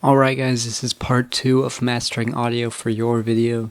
Alright guys, this is part 2 of mastering audio for your video.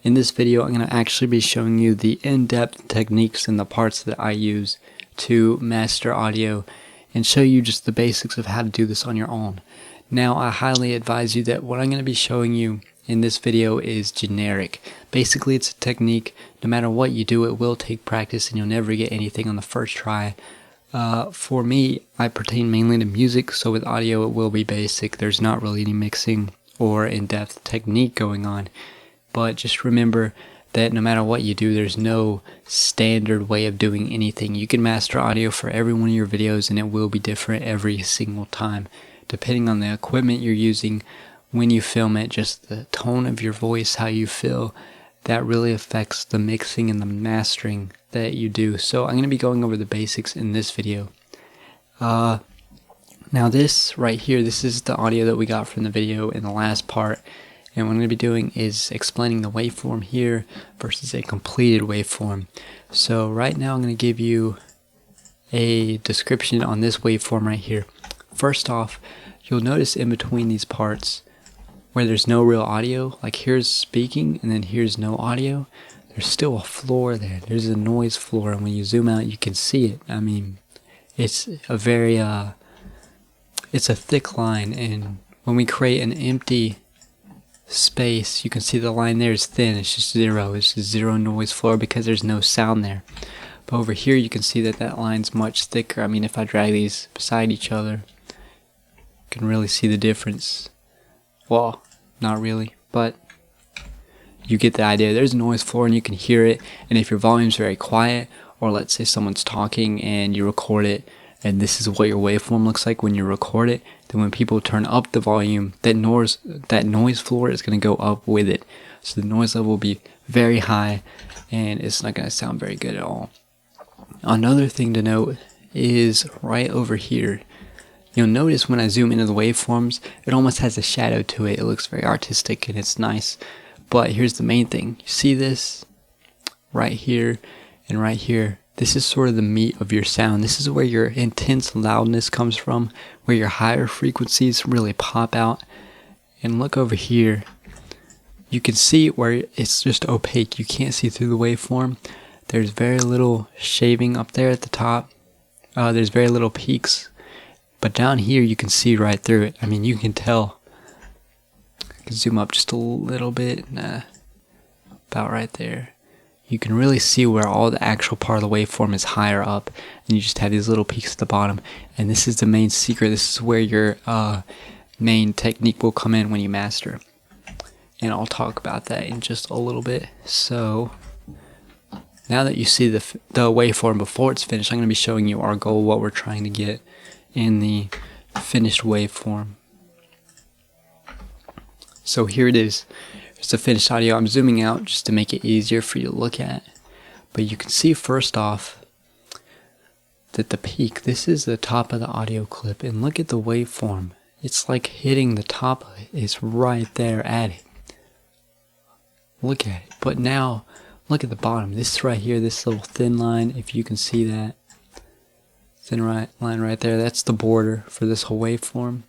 In this video I'm going to actually be showing you the in-depth techniques and the parts that I use to master audio and show you just the basics of how to do this on your own. Now I highly advise you that what I'm going to be showing you in this video is generic. Basically it's a technique, no matter what you do it will take practice and you'll never get anything on the first try. For me, I pertain mainly to music, so with audio it will be basic. There's not really any mixing or in-depth technique going on. But just remember that no matter what you do, there's no standard way of doing anything. You can master audio for every one of your videos and it will be different every single time. Depending on the equipment you're using, when you film it, just the tone of your voice, how you feel, that really affects the mixing and the mastering that you do. So I'm going to be going over the basics in this video. Now this right here, this is the audio that we got from the video in the last part. And what I'm going to be doing is explaining the waveform here versus a completed waveform. So right now I'm going to give you a description on this waveform right here. First off, you'll notice in between these parts where there's no real audio, like here's speaking and then here's no audio, there's still a floor there. There's a noise floor, and when you zoom out you can see it. I mean, it's a very it's a thick line, and when we create an empty space you can see the line there is thin. It's just zero. It's just zero noise floor because there's no sound there. But over here you can see that that line's much thicker. I mean, if I drag these beside each other you can really see the difference. Well, not really, but you get the idea. There's a noise floor and you can hear it, and if your volume's very quiet, or let's say someone's talking and you record it and this is what your waveform looks like when you record it, then when people turn up the volume, that noise floor is going to go up with it. So the noise level will be very high and it's not going to sound very good at all. Another thing to note is right over here. You'll notice when I zoom into the waveforms, it almost has a shadow to it. It looks very artistic and it's nice. But here's the main thing. You see this right here and right here? This is sort of the meat of your sound. This is where your intense loudness comes from, where your higher frequencies really pop out. And look over here. You can see where it's just opaque. You can't see through the waveform. There's very little shaving up there at the top. There's very little peaks. But down here you can see right through it. I mean, you can tell. I can zoom up just a little bit. About right there. You can really see where all the actual part of the waveform is higher up, and you just have these little peaks at the bottom. And this is the main secret. This is where your main technique will come in when you master. And I'll talk about that in just a little bit. So now that you see the waveform before it's finished, I'm going to be showing you our goal, what we're trying to get in the finished waveform. So here it is. It's the finished audio. I'm zooming out just to make it easier for you to look at. But you can see first off that the peak, this is the top of the audio clip, and look at the waveform. It's like hitting the top of it. It's right there at it. Look at it. But now look at the bottom. This right here, this little thin line, if you can see that. Thin line right there, that's the border for this whole waveform.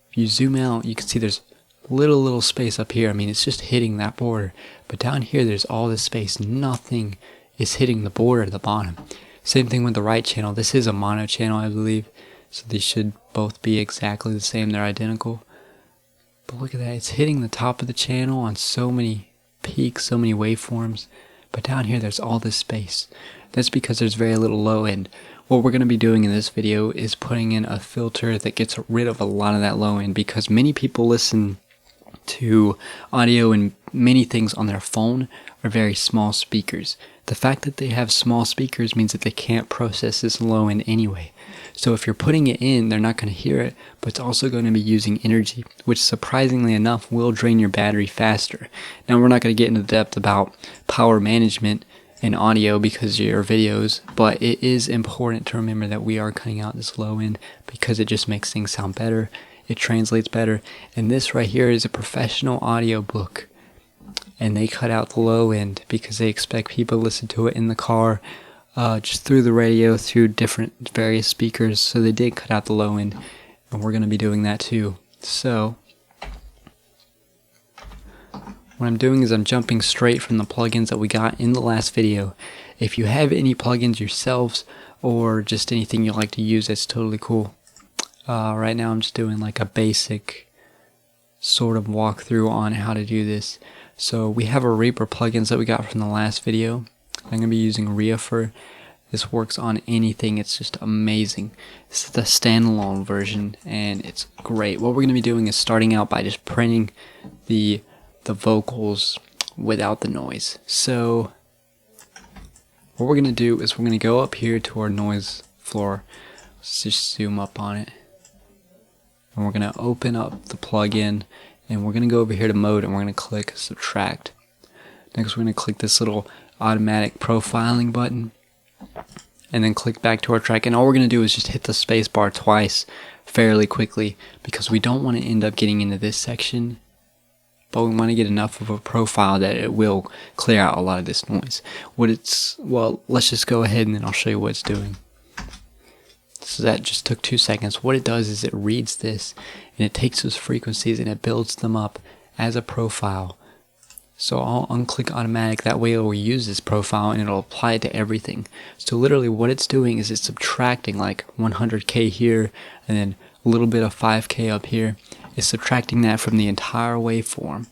If you zoom out, you can see there's little space up here. I mean, it's just hitting that border. But down here, there's all this space. Nothing is hitting the border at the bottom. Same thing with the right channel. This is a mono channel, I believe. So these should both be exactly the same. They're identical. But look at that. It's hitting the top of the channel on so many peaks, so many waveforms. But down here, there's all this space. That's because there's very little low end. What we're going to be doing in this video is putting in a filter that gets rid of a lot of that low end, because many people listen to audio and many things on their phone are very small speakers. The fact that they have small speakers means that they can't process this low end anyway. So if you're putting it in, they're not going to hear it, but it's also going to be using energy, which surprisingly enough will drain your battery faster. Now we're not going to get into depth about power management in audio because of your videos, but it is important to remember that we are cutting out this low end because it just makes things sound better. It translates better. And this right here is a professional audio book, and they cut out the low end because they expect people to listen to it in the car, just through the radio, through different various speakers. So they did cut out the low end, and we're going to be doing that too. So what I'm doing is I'm jumping straight from the plugins that we got in the last video. If you have any plugins yourselves or just anything you like to use, that's totally cool. Right now I'm just doing like a basic sort of walkthrough on how to do this. So we have our Reaper plugins that we got from the last video. I'm going to be using Reaper. This works on anything. It's just amazing. This is the standalone version and it's great. What we're going to be doing is starting out by just printing the vocals without the noise. So what we're going to do is we're going to go up here to our noise floor. Let's just zoom up on it. And we're going to open up the plugin and we're going to go over here to mode and we're going to click subtract. Next we're going to click this little automatic profiling button and then click back to our track, and all we're going to do is just hit the space bar twice fairly quickly because we don't want to end up getting into this section, but we want to get enough of a profile that it will clear out a lot of this noise. Well, let's just go ahead and then I'll show you what it's doing. So that just took 2 seconds. What it does is it reads this and it takes those frequencies and it builds them up as a profile. So I'll unclick automatic, that way it will use this profile and it'll apply it to everything. So literally what it's doing is it's subtracting like 100k here and then a little bit of 5k up here. It's subtracting that from the entire waveform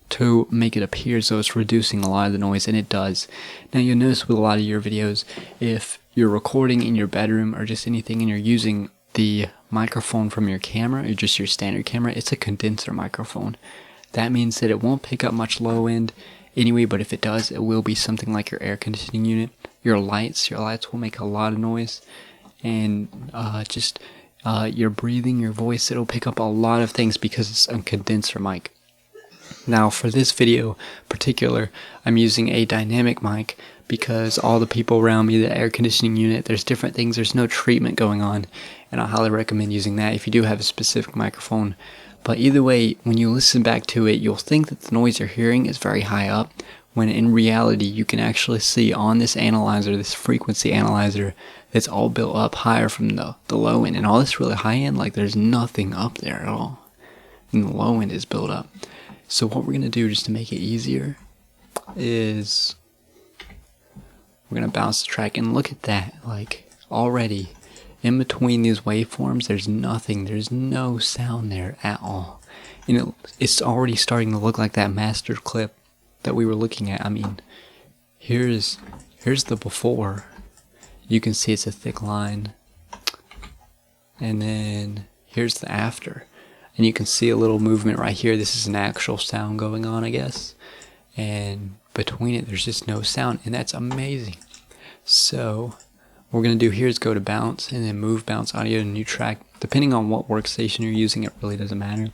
to make it appear as though it's reducing a lot of the noise, and it does. Now you'll notice with a lot of your videos, if you're recording in your bedroom or just anything and you're using the microphone from your camera or just your standard camera, it's a condenser microphone. That means that it won't pick up much low end anyway, but if it does, it will be something like your air conditioning unit. Your lights will make a lot of noise, and your breathing, your voice, it'll pick up a lot of things because it's a condenser mic. Now for this video particular, I'm using a dynamic mic because all the people around me, the air conditioning unit, there's different things, there's no treatment going on, and I highly recommend using that if you do have a specific microphone. But either way, when you listen back to it, you'll think that the noise you're hearing is very high up, when in reality you can actually see on this analyzer, this frequency analyzer, it's all built up higher from the low end, and all this really high end, like there's nothing up there at all, and the low end is built up. So what we're going to do just to make it easier is we're going to bounce the track, and look at that, like already in between these waveforms there's nothing, there's no sound there at all, and it's already starting to look like that master clip that we were looking at. I mean, here's the before, you can see it's a thick line, and then here's the after, and you can see a little movement right here. This is an actual sound going on, I guess, and between it there's just no sound, and that's amazing. So what we're going to do here is go to bounce and then move bounce audio to new track. Depending on what workstation you're using, it really doesn't matter.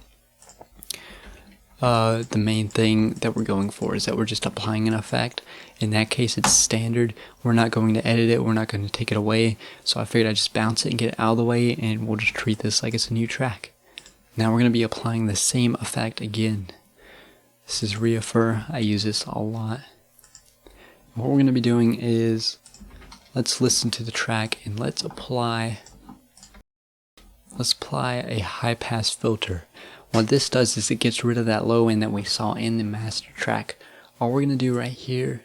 The main thing that we're going for is that we're just applying an effect. In that case it's standard. We're not going to edit it, we're not going to take it away, so I figured I'd just bounce it and get it out of the way, and we'll just treat this like it's a new track. Now we're going to be applying the same effect again. This is Reaper, I use this a lot. What we're going to be doing is, let's listen to the track and let's apply a high pass filter. What this does is it gets rid of that low end that we saw in the master track. All we're going to do right here,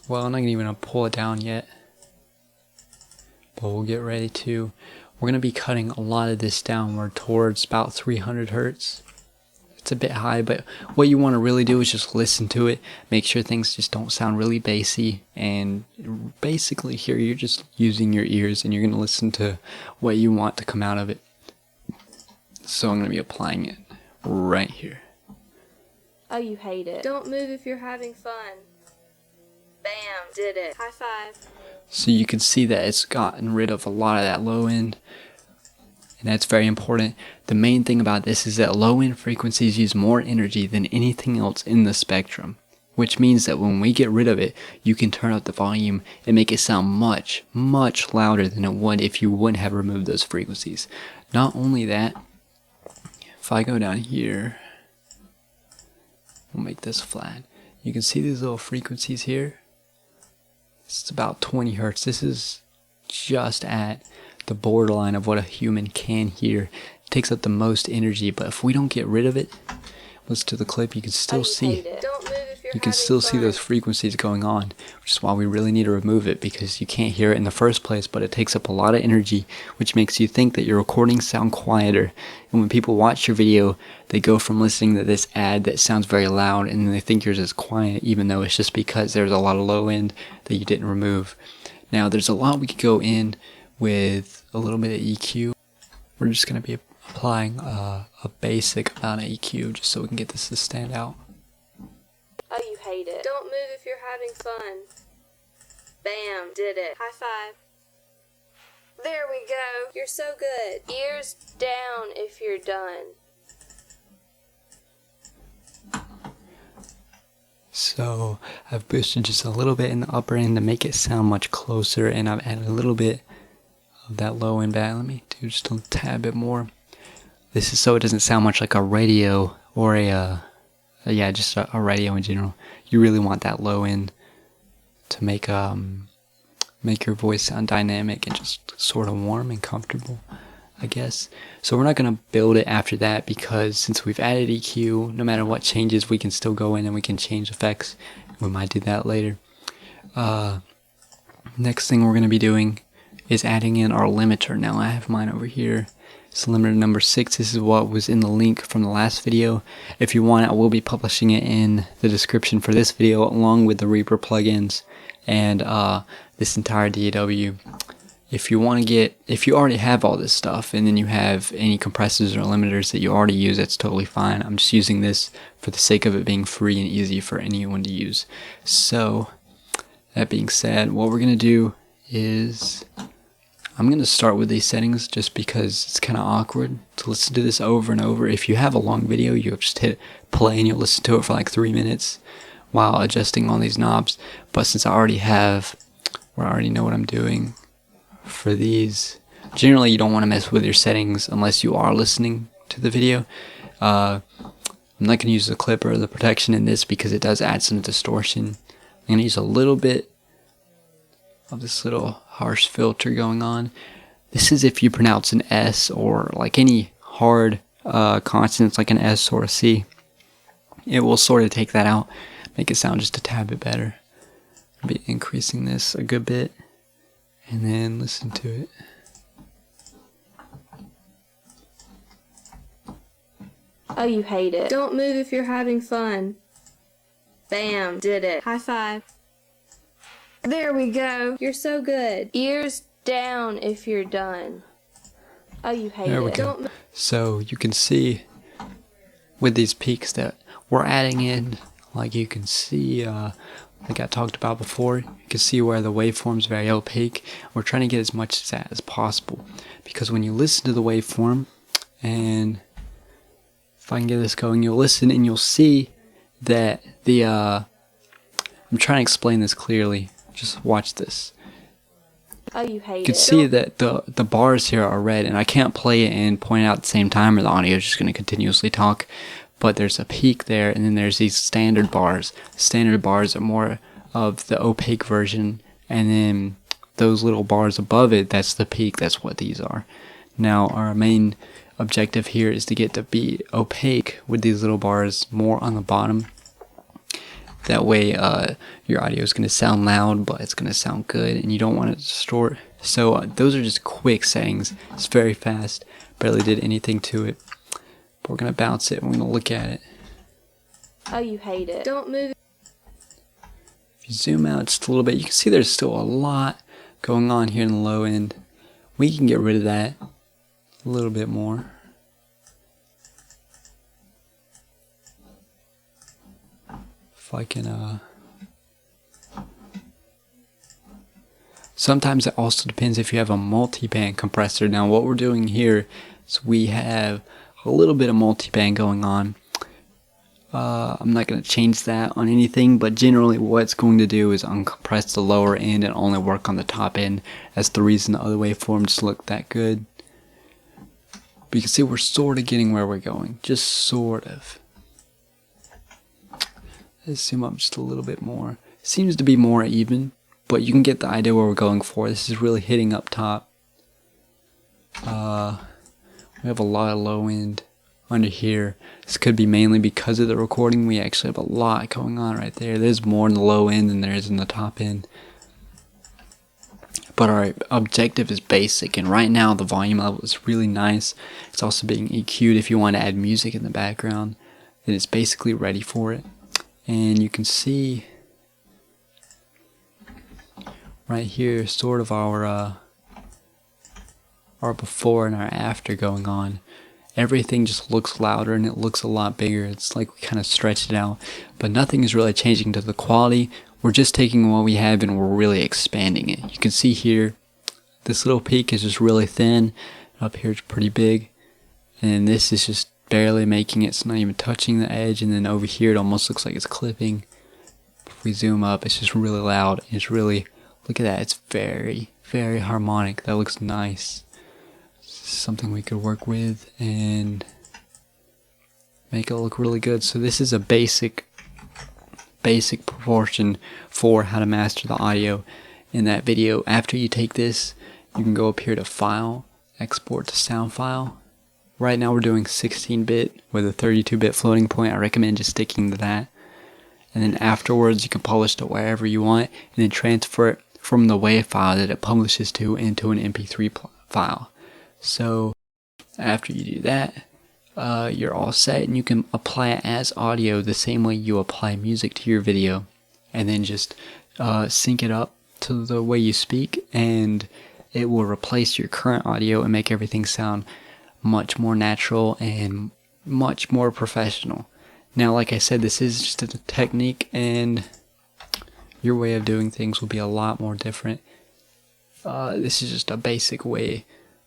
well, I'm not even going to pull it down yet, but we'll get ready to. We're going to be cutting a lot of this downward towards about 300 hertz. It's a bit high, but what you want to really do is just listen to it, make sure things just don't sound really bassy, and basically here you're just using your ears and you're going to listen to what you want to come out of it. So I'm going to be applying it right here. Oh, you hate it. Don't move if you're having fun. Bam, did it. High five. So you can see that it's gotten rid of a lot of that low end, and that's very important. The main thing about this is that low end frequencies use more energy than anything else in the spectrum, which means that when we get rid of it, you can turn up the volume and make it sound much, much louder than it would if you wouldn't have removed those frequencies. Not only that, if I go down here, we'll make this flat. You can see these little frequencies here. It's about 20 hertz. This is just at the borderline of what a human can hear. It takes up the most energy, but if we don't get rid of it, listen to the clip, you can still see you can still see those frequencies going on, which is why we really need to remove it, because you can't hear it in the first place, but it takes up a lot of energy, which makes you think that your recordings sound quieter. And when people watch your video, they go from listening to this ad that sounds very loud, and then they think yours is quiet, even though it's just because there's a lot of low end that you didn't remove. Now, there's a lot we could go in with a little bit of EQ. We're just going to be applying a basic amount of EQ just so we can get this to stand out. Oh, you hate it. Don't move if you're having fun. Bam, did it. High five. There we go. You're so good. Ears down if you're done. So I've boosted just a little bit in the upper end to make it sound much closer, and I've added a little bit of that low end back. Let me do just a tad bit more. This is so it doesn't sound much like a radio or just a radio in general. You really want that low end to make your voice sound dynamic and just sort of warm and comfortable, I guess. So we're not going to build it after that, because since we've added EQ, no matter what changes, we can still go in and we can change effects. We might do that later. Next thing we're going to be doing is adding in our limiter. Now I have mine over here. It's limiter number 6. This is what was in the link from the last video. If you want it, I will be publishing it in the description for this video, along with the Reaper plugins and this entire DAW. If you already have all this stuff, and then you have any compressors or limiters that you already use, that's totally fine. I'm just using this for the sake of it being free and easy for anyone to use. So, that being said, what we're going to do is I'm going to start with these settings just because it's kind of awkward to listen to this over and over. If you have a long video, you'll just hit play and you'll listen to it for like 3 minutes while adjusting all these knobs. But since I already know what I'm doing for these, generally you don't want to mess with your settings unless you are listening to the video. I'm not going to use the clip or the protection in this because it does add some distortion. I'm going to use a little bit of this little harsh filter going on. This is if you pronounce an S or like any hard consonants like an S or a C. It will sort of take that out, make it sound just a tad bit better. I'll be increasing this a good bit and then listen to it. Oh, you hate it. Don't move if you're having fun. Bam, did it. High five. There we go. You're so good. Ears down if you're done. Oh, you hate there it. We go. So you can see with these peaks that we're adding in, like you can see, like I talked about before, you can see where the waveform is very opaque. We're trying to get as much of that as possible, because when you listen to the waveform, and if I can get this going, you'll listen and you'll see that the I'm trying to explain this clearly. Just watch this. Oh, you hate it. You can see that the bars here are red, and I can't play it and point it out at the same time, or the audio is just going to continuously talk. But there's a peak there, and then there's these standard bars. Standard bars are more of the opaque version, and then those little bars above it, that's the peak. That's what these are. Now, our main objective here is to get to be opaque with these little bars more on the bottom. That way your audio is going to sound loud, but it's going to sound good, and you don't want it to distort. So those are just quick settings. It's very fast. Barely did anything to it. But we're going to bounce it and we're going to look at it. Oh, you hate it. Don't move. If you zoom out just a little bit, you can see there's still a lot going on here in the low end. We can get rid of that a little bit more. If I can, sometimes it also depends if you have a multi-band compressor. Now what we're doing here is we have a little bit of multi-band going on. I'm not going to change that on anything, but generally what it's going to do is uncompress the lower end and only work on the top end. That's the reason the other waveforms look that good. But you can see we're sort of getting where we're going, just sort of. Let's zoom up just a little bit more. Seems to be more even, but you can get the idea where we're going for. This is really hitting up top. We have a lot of low end under here. This could be mainly because of the recording. We actually have a lot going on right there. There's more in the low end than there is in the top end. But our objective is basic, and right now the volume level is really nice. It's also being EQ'd. If you want to add music in the background, then it's basically ready for it. And you can see right here sort of our before and our after going on. Everything just looks louder and it looks a lot bigger. It's like we kind of stretched it out, but nothing is really changing to the quality. We're just taking what we have and we're really expanding it. You can see here, this little peak is just really thin. Up here it's pretty big. And this is just barely making it. It's not even touching the edge. And then over here it almost looks like it's clipping. If we zoom up, it's just really loud. It's really, look at that. It's very, very harmonic. That looks nice. Something we could work with and make it look really good. So this is a basic proportion for how to master the audio in that video. After you take this, you can go up here to File, Export to Sound File. Right now we're doing 16-bit with a 32-bit floating point. I recommend just sticking to that. And then afterwards you can publish to wherever you want and then transfer it from the WAV file that it publishes to into an MP3 file. So after you do that, you're all set, and you can apply it as audio the same way you apply music to your video, and then just sync it up to the way you speak, and it will replace your current audio and make everything sound much more natural and much more professional. Now, like I said, this is just a technique, and your way of doing things will be a lot more different. This is just a basic way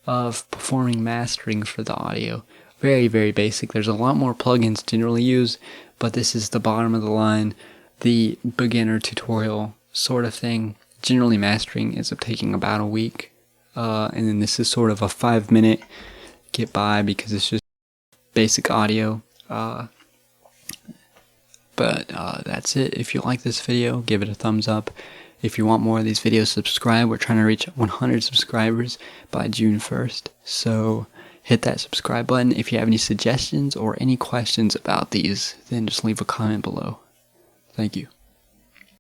of performing mastering for the audio. Very, very basic. There's a lot more plugins generally used, but this is the bottom of the line, the beginner tutorial sort of thing. Generally mastering ends up taking about a week, and then this is sort of a 5-minute get by because it's just basic audio. But that's it. If you like this video, give it a thumbs up. If you want more of these videos, subscribe. We're trying to reach 100 subscribers by June 1st. So hit that subscribe button. If you have any suggestions or any questions about these, then just leave a comment below. Thank you.